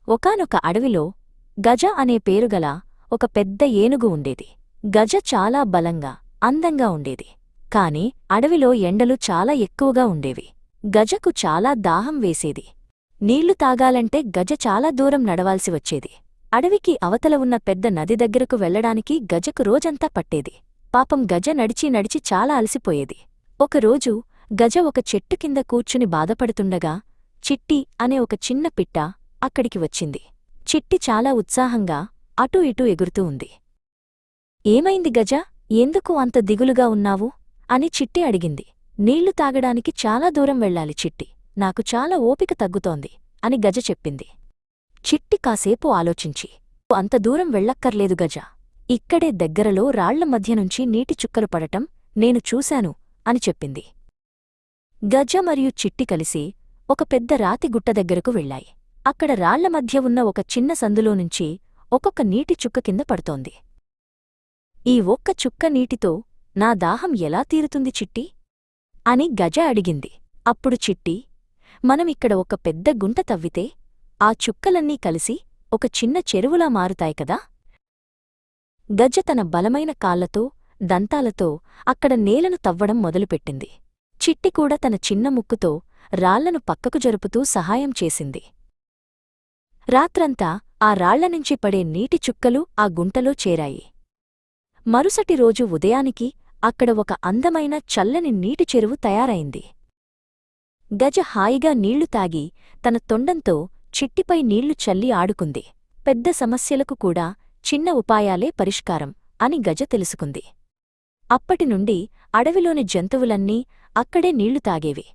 ఒకానొక అడవిలో గజ అనే పేరుగల ఒక పెద్ద ఏనుగు ఉండేది. గజ చాలా బలంగా అందంగా ఉండేది. కాని అడవిలో ఎండలు చాలా ఎక్కువగా ఉండేవి. గజకు చాలా దాహం వేసేది. నీళ్లు తాగాలంటే గజ చాలా దూరం నడవాల్సి వచ్చేది. అడవికి అవతల ఉన్న పెద్ద నది దగ్గరకు వెళ్లడానికి గజకు రోజంతా పట్టేది. పాపం గజ నడిచి నడిచి చాలా అలసిపోయేది. ఒకరోజు గజ ఒక చెట్టు కింద కూర్చుని బాధపడుతుండగా చిట్టి అనే ఒక చిన్న పిట్ట అక్కడికి వచ్చింది. చిట్టి చాలా ఉత్సాహంగా అటూ ఇటూ ఎగురుతూ ఉంది. ఏమైంది గజా, ఎందుకు అంత దిగులుగా ఉన్నావు అని చిట్టి అడిగింది. నీళ్లు తాగడానికి చాలా దూరం వెళ్ళాలి చిట్టి, నాకు చాలా ఓపిక తగ్గుతోంది అని గజ చెప్పింది. చిట్టి కాసేపు ఆలోచించి, అంత దూరం వెళ్ళక్కర్లేదు గజా, ఇక్కడే దగ్గరలో రాళ్ల మధ్యనుంచి నీటి చుక్కలు పడటం నేను చూశాను అని చెప్పింది. గజ మరియు చిట్టి కలిసి ఒక పెద్ద రాతి గుట్ట దగ్గరకు వెళ్ళాయి. అక్కడ రాళ్ల మధ్య ఉన్న ఒక చిన్న సందులోనుంచి ఒక్కొక్క నీటి చుక్క కింద పడుతోంది. ఈ ఒక్క చుక్క నీటితో నా దాహం ఎలా తీరుతుంది చిట్టి అని గజ అడిగింది. అప్పుడు చిట్టి, మనమిక్కడ ఒక పెద్ద గుంట తవ్వితే ఆ చుక్కలన్నీ కలిసి ఒక చిన్న చెరువులా మారుతాయి కదా. గజ తన బలమైన కాళ్లతో దంతాలతో అక్కడ నేలను తవ్వడం మొదలుపెట్టింది. చిట్టి కూడా తన చిన్న ముక్కుతో రాళ్లను పక్కకు జరుపుతూ సహాయం చేసింది. రాత్రంతా ఆ రాళ్లనుంచి పడే నీటి చుక్కలు ఆ గుంటలో చేరాయి. మరుసటి రోజు ఉదయానికి అక్కడ ఒక అందమైన చల్లని నీటి చెరువు తయారైంది. గజ హాయిగా నీళ్లు తాగి తన తొండంతో చిట్టిపై నీళ్లు చల్లి ఆడుకుంది. పెద్ద సమస్యలకు కూడా చిన్న ఉపాయాలే పరిష్కారం అని గజ తెలుసుకుంది. అప్పటినుండి అడవిలోని జంతువులన్నీ అక్కడే నీళ్లు తాగేవి.